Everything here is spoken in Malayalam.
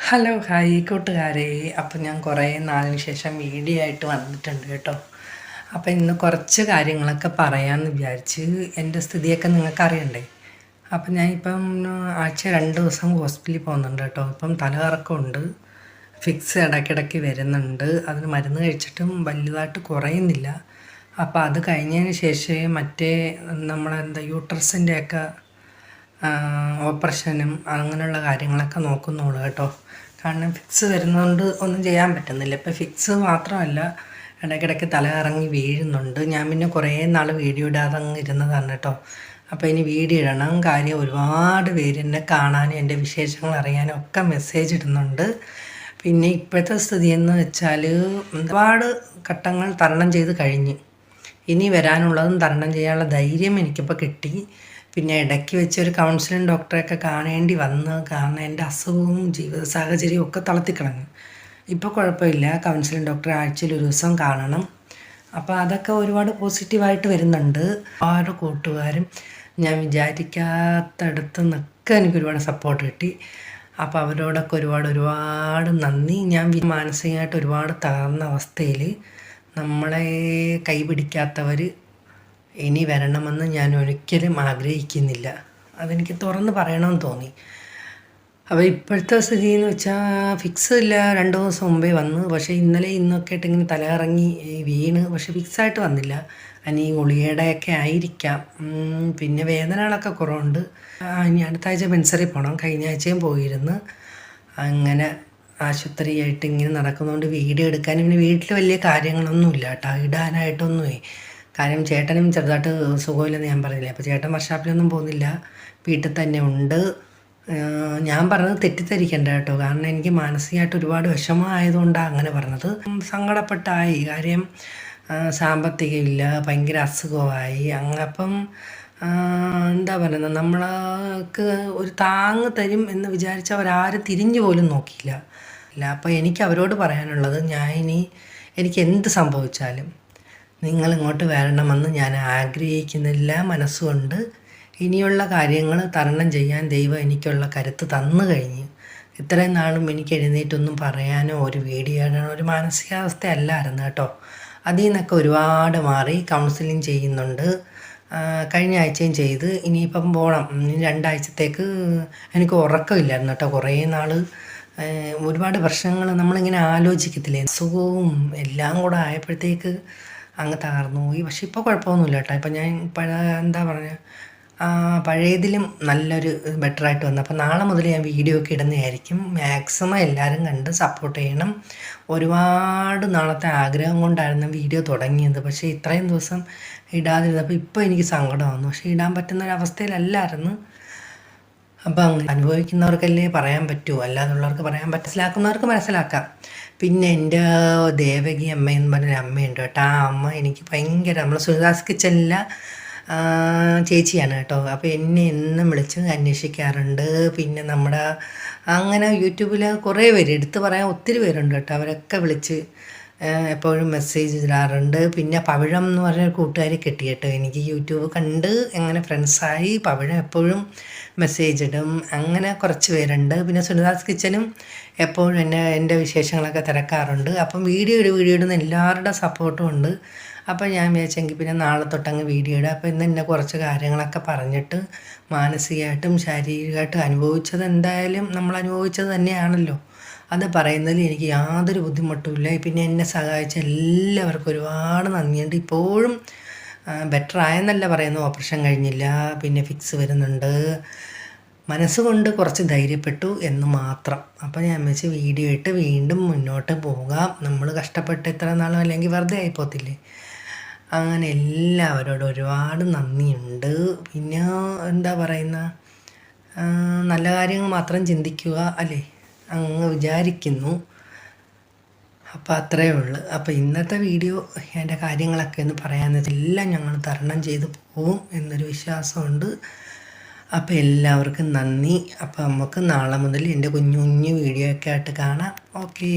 ഹലോ ഹായ് കൂട്ടുകാരെ. അപ്പം ഞാൻ കുറേ നാളിന് ശേഷം വീഡിയോ ആയിട്ട് വന്നിട്ടുണ്ട് കേട്ടോ. അപ്പം ഇന്ന് കുറച്ച് കാര്യങ്ങളൊക്കെ പറയാമെന്ന് വിചാരിച്ച്. എൻ്റെ സ്ഥിതിയൊക്കെ നിങ്ങൾക്ക് അറിയണ്ടേ. അപ്പം ഞാൻ ഇപ്പം ആഴ്ച 2 ദിവസം ഹോസ്പിറ്റലിൽ പോകുന്നുണ്ട് കേട്ടോ. ഇപ്പം തലകറക്കമുണ്ട്, ഫിക്സ് ഇടയ്ക്കിടയ്ക്ക് വരുന്നുണ്ട്. അതിന് മരുന്ന് കഴിച്ചിട്ടും വലുതായിട്ട് കുറയുന്നില്ല. അപ്പം അത് കഴിഞ്ഞതിന് ശേഷമേ മറ്റേ നമ്മളെന്താ യൂട്രസിൻ്റെയൊക്കെ ഓപ്പറേഷനും അങ്ങനെയുള്ള കാര്യങ്ങളൊക്കെ നോക്കുന്നുള്ളൂ കേട്ടോ. കാരണം ഫിക്സ് വരുന്നതുകൊണ്ട് ഒന്നും ചെയ്യാൻ പറ്റുന്നില്ല. ഇപ്പം ഫിക്സ് മാത്രമല്ല, ഇടയ്ക്കിടയ്ക്ക് തലകറങ്ങി വീഴുന്നുണ്ട്. ഞാൻ പിന്നെ കുറേ നാൾ വീഡിയോ ഇടാതെ അങ്ങ് ഇരുന്നതാണ് കേട്ടോ. അപ്പോൾ ഇനി വീഡിയോ ഇടണം. കാര്യം ഒരുപാട് പേര് എന്നെ കാണാനും എൻ്റെ വിശേഷങ്ങൾ അറിയാനും ഒക്കെ മെസ്സേജ് ഇടുന്നുണ്ട്. പിന്നെ ഇപ്പോഴത്തെ സ്ഥിതി എന്ന് വെച്ചാൽ ഒരുപാട് ഘട്ടങ്ങൾ തരണം ചെയ്ത് കഴിഞ്ഞ്, ഇനി വരാനുള്ളതും തരണം ചെയ്യാനുള്ള ധൈര്യം എനിക്കിപ്പോൾ കിട്ടി. പിന്നെ ഇടയ്ക്ക് വെച്ച് ഒരു കൗൺസിലിംഗ് ഡോക്ടറെയൊക്കെ കാണേണ്ടി വന്ന്, കാരണം എൻ്റെ അസുഖവും ജീവിത സാഹചര്യവും ഒക്കെ തളർത്തിക്കളഞ്ഞു. ഇപ്പോൾ കുഴപ്പമില്ല. കൗൺസിലിംഗ് ഡോക്ടറെ ആഴ്ചയിൽ ഒരു ദിവസം കാണണം. അപ്പോൾ അതൊക്കെ ഒരുപാട് പോസിറ്റീവായിട്ട് വരുന്നുണ്ട്. ഒരുപാട് കൂട്ടുകാരും ഞാൻ വിചാരിക്കാത്തടത്ത് നിന്നൊക്കെ എനിക്ക് ഒരുപാട് സപ്പോർട്ട് കിട്ടി. അപ്പോൾ അവരോടൊക്കെ ഒരുപാട് നന്ദി. ഞാൻ മാനസികമായിട്ട് ഒരുപാട് തകർന്ന അവസ്ഥയിൽ നമ്മളെ കൈപിടിക്കാത്തവർ ഇനി വരണമെന്ന് ഞാൻ ഒരിക്കലും ആഗ്രഹിക്കുന്നില്ല. അതെനിക്ക് തുറന്ന് പറയണമെന്ന് തോന്നി. അപ്പോൾ ഇപ്പോഴത്തെ സ്ഥിതി എന്ന് വെച്ചാൽ ഫിക്സ് ഇല്ല. 2 ദിവസം മുമ്പേ വന്നു. പക്ഷേ ഇന്നലെ ഇന്നൊക്കെ ആയിട്ട് ഇങ്ങനെ തലകറങ്ങി വീണ്. പക്ഷെ ഫിക്സായിട്ട് വന്നില്ല. ഇനി ഗുളികയുടെയൊക്കെ ആയിരിക്കാം. പിന്നെ വേദനകളൊക്കെ കുറവുണ്ട്. ഇനി അടുത്ത ആഴ്ച പെൻസറിൽ പോകണം. കഴിഞ്ഞ ആഴ്ചയും പോയിരുന്നു. അങ്ങനെ ആശുപത്രിയായിട്ട് ഇങ്ങനെ നടക്കുന്നതുകൊണ്ട് വീഡിയോ എടുക്കാൻ പിന്നെ വീട്ടിൽ വലിയ കാര്യങ്ങളൊന്നുമില്ല കേട്ടോ, ഇടാനായിട്ടൊന്നുമേ. കാര്യം ചേട്ടനും ചെറുതായിട്ട് സുഖമില്ലെന്ന് ഞാൻ പറഞ്ഞില്ലേ. അപ്പോൾ ചേട്ടൻ വർഷാപ്പിലൊന്നും പോകുന്നില്ല, വീട്ടിൽ തന്നെ ഉണ്ട്. ഞാൻ പറഞ്ഞത് തെറ്റിദ്ധരിക്കണ്ട കേട്ടോ. കാരണം എനിക്ക് മാനസികമായിട്ട് ഒരുപാട് വിഷമമായതുകൊണ്ടാണ് അങ്ങനെ പറഞ്ഞത്. സങ്കടപ്പെട്ടായി. കാര്യം സാമ്പത്തികമില്ല, ഭയങ്കര അസുഖമായി. അപ്പം എന്താ പറയുന്നത്, നമ്മൾക്ക് ഒരു താങ്ങ് തരും എന്ന് വിചാരിച്ച് അവരാരും തിരിഞ്ഞു പോലും നോക്കിയില്ല. അപ്പോൾ എനിക്ക് അവരോട് പറയാനുള്ളത്, എനിക്ക് എന്ത് സംഭവിച്ചാലും നിങ്ങളിങ്ങോട്ട് വരണമെന്ന് ഞാൻ ആഗ്രഹിക്കുന്നില്ല മനസ്സുകൊണ്ട്. ഇനിയുള്ള കാര്യങ്ങൾ തരണം ചെയ്യാൻ ദൈവം എനിക്കുള്ള കരുത്ത് തന്നു കഴിഞ്ഞ്. ഇത്രയും നാളും എനിക്ക് എഴുന്നേറ്റൊന്നും പറയാനോ ഒരു വീഡിയോ ഇടാനോ ഒരു മാനസികാവസ്ഥ അല്ലായിരുന്നു കേട്ടോ. അതിൽ നിന്നൊക്കെ ഒരുപാട് മാറി. കൗൺസിലിംഗ് ചെയ്യുന്നുണ്ട്. കഴിഞ്ഞ ആഴ്ചയും ചെയ്ത്. ഇനിയിപ്പം പോകണം. 2 ആഴ്ചത്തേക്ക് എനിക്ക് ഉറക്കമില്ലായിരുന്നു കേട്ടോ. കുറേ നാൾ ഒരുപാട് വർഷങ്ങൾ നമ്മളിങ്ങനെ ആലോചിക്കത്തില്ലേ, സുഖവും എല്ലാം കൂടെ ആയപ്പോഴത്തേക്ക് അങ്ങ് തകർന്നു പോയി. പക്ഷെ ഇപ്പോൾ കുഴപ്പമൊന്നുമില്ല കേട്ടോ. ഇപ്പം ഞാൻ എന്താ പറയുക, പഴയതിലും നല്ലൊരു ബെറ്ററായിട്ട് വന്നു. അപ്പോൾ നാളെ മുതൽ ഞാൻ വീഡിയോ ഒക്കെ ഇടുന്നതായിരിക്കും. മാക്സിമം എല്ലാവരും കണ്ട് സപ്പോർട്ട് ചെയ്യണം. ഒരുപാട് നാളത്തെ ആഗ്രഹം കൊണ്ടായിരുന്നു വീഡിയോ തുടങ്ങിയത്. പക്ഷേ ഇത്രയും ദിവസം ഇടാതിരുന്നപ്പോൾ ഇപ്പോൾ എനിക്ക് സങ്കടമാകുന്നു. പക്ഷേ ഇടാൻ പറ്റുന്നൊരവസ്ഥയിലല്ലായിരുന്നു. അപ്പം അങ്ങനെ അനുഭവിക്കുന്നവർക്കല്ലേ പറയാൻ പറ്റൂ, അല്ലാതുള്ളവർക്ക് പറയാൻ മനസ്സിലാക്കുന്നവർക്ക് മനസ്സിലാക്കാം. പിന്നെ എൻ്റെ ദേവകി അമ്മയെന്ന് പറഞ്ഞൊരു അമ്മയുണ്ട് കേട്ടോ. ആ അമ്മ എനിക്ക് ഭയങ്കര, നമ്മൾ സുനിദാസ് കിച്ചനിലെ ചേച്ചിയാണ് കേട്ടോ. അപ്പോൾ എന്നെ എന്നും വിളിച്ച് അന്വേഷിക്കാറുണ്ട്. പിന്നെ നമ്മുടെ അങ്ങനെ യൂട്യൂബിൽ കുറേ പേര്, എടുത്ത് പറയാൻ ഒത്തിരി പേരുണ്ട് കേട്ടോ. അവരൊക്കെ വിളിച്ച് എപ്പോഴും മെസ്സേജ് ഇടാറുണ്ട്. പിന്നെ പവിഴം എന്ന് പറഞ്ഞൊരു കൂട്ടുകാരി കിട്ടി കേട്ടോ. എനിക്ക് യൂട്യൂബ് കണ്ട് അങ്ങനെ ഫ്രണ്ട്സായി. പവിഴം എപ്പോഴും മെസ്സേജ് ഇടും. അങ്ങനെ കുറച്ച് പേരുണ്ട്. പിന്നെ സുനിദാസ് കിച്ചനും എപ്പോഴും എൻ്റെ വിശേഷങ്ങളൊക്കെ തിരക്കാറുണ്ട്. അപ്പം വീഡിയോ ഇടുന്ന എല്ലാവരുടെ സപ്പോർട്ടും ഉണ്ട്. അപ്പോൾ ഞാൻ വിചാരിച്ചെങ്കിൽ പിന്നെ നാളെ തൊട്ടങ്ങ് വീഡിയോ ഇടുക. അപ്പോൾ ഇന്ന് എന്നെ കുറച്ച് കാര്യങ്ങളൊക്കെ പറഞ്ഞിട്ട്, മാനസികമായിട്ടും ശാരീരികമായിട്ടും അനുഭവിച്ചത് എന്തായാലും നമ്മൾ അനുഭവിച്ചത് തന്നെയാണല്ലോ, അത് പറയുന്നതിൽ എനിക്ക് യാതൊരു ബുദ്ധിമുട്ടുമില്ല. പിന്നെ എന്നെ സഹായിച്ച എല്ലാവർക്കും ഒരുപാട് നന്ദിയുണ്ട്. ഇപ്പോഴും ബെറ്ററായെന്നല്ല പറയുന്നു, ഓപ്പറേഷൻ കഴിഞ്ഞില്ല, പിന്നെ ഫിക്സ് വരുന്നുണ്ട്. മനസ്സുകൊണ്ട് കുറച്ച് ധൈര്യപ്പെട്ടു എന്ന് മാത്രം. അപ്പോൾ ഞാൻ വെച്ച് വീഡിയോ ഇട്ട് വീണ്ടും മുന്നോട്ട് പോകാം. നമ്മൾ കഷ്ടപ്പെട്ട് ഇത്ര നാളും അല്ലെങ്കിൽ വെറുതെ ആയിപ്പോത്തില്ലേ. അങ്ങനെ എല്ലാവരോടും ഒരുപാട് നന്ദിയുണ്ട്. പിന്നെ എന്താ പറയുന്ന, നല്ല കാര്യങ്ങൾ മാത്രം ചിന്തിക്കുക അല്ലേ, അങ്ങ് വിചാരിക്കുന്നു. അപ്പോൾ അത്രയേ ഉള്ളൂ. അപ്പോൾ ഇന്നത്തെ വീഡിയോ എൻ്റെ കാര്യങ്ങളൊക്കെ ഒന്ന് പറയാമെന്ന് വെച്ചാൽ എല്ലാം ഞങ്ങൾ തരണം ചെയ്ത് പോവും എന്നൊരു വിശ്വാസമുണ്ട്. അപ്പോൾ എല്ലാവർക്കും നന്ദി. അപ്പോൾ നമുക്ക് നാളെ മുതൽ എൻ്റെ കുഞ്ഞു കുഞ്ഞു വീഡിയോ ഒക്കെ ആയിട്ട് കാണാം. ഓക്കേ.